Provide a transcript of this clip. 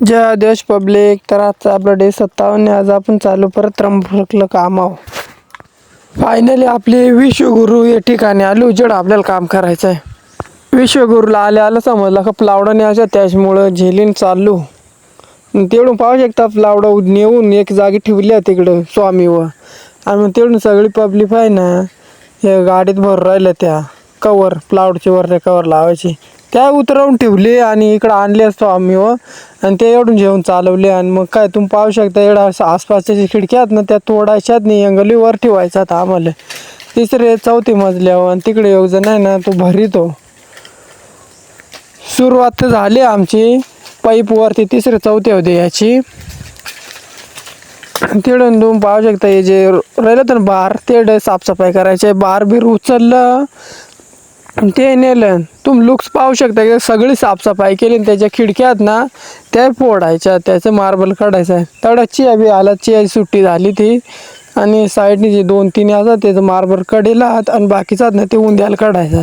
जय आदेश पब्लिक. तर आजचा आपला डे 57. आज आपण चालू परत त्र्यंबकला काम आहो. फायनली आपले विश्वगुरु या ठिकाणी आलो जेड आपल्याला काम करायचं आहे. विश्वगुरुला आलं समजलं का प्लावडा न्यायचा, त्याच्यामुळं झेलीन चाललो. तेवढून पाहू शकता प्लावडा नेऊन एक जागी ठेवल्या तिकडं स्वामीवर, आणि मग तेवढून सगळी पब्लिक आहे ना हे गाडीत भरून राहिल्या त्या कवर प्लावडचे वरचे कवर लावायची त्या उतरवून ठेवले आणि इकडं आणले स्वामीवर, आणि ते एवढून जेवण चालवले. आणि मग काय तुम्ही पाहू शकता एवढा आसपासच्या जी खिडक्या आहेत ना त्या तोडायच्यात नाही, अंगलीवर ठेवायचा आता आम्हाला तिसरे चौथी मजल्यावर. आणि तिकडे एक जण आहे ना तो भरीतो. सुरुवात झाली आमची पाईपवरती तिसरे चौथे होते याची. तिकडून तुम्ही पाहू शकता हे जे राहिलं तर बार ते साफसफाई करायचे, बार बीर उचललं ते नेलं. तुम्ही लुक्स पाहू शकता की सगळी साफसफाई केली, त्याच्या खिडक्या आहेत ना त्या फोडायच्या, त्याचं मार्बल काढायचं आहे. तेवढा चिया बी आला, चियाची सुट्टी झाली ती, आणि साईडने जे 2-3 असतात त्याचं मार्बल कडेला आणि बाकीचा ना ते उंद्याला काढायचं.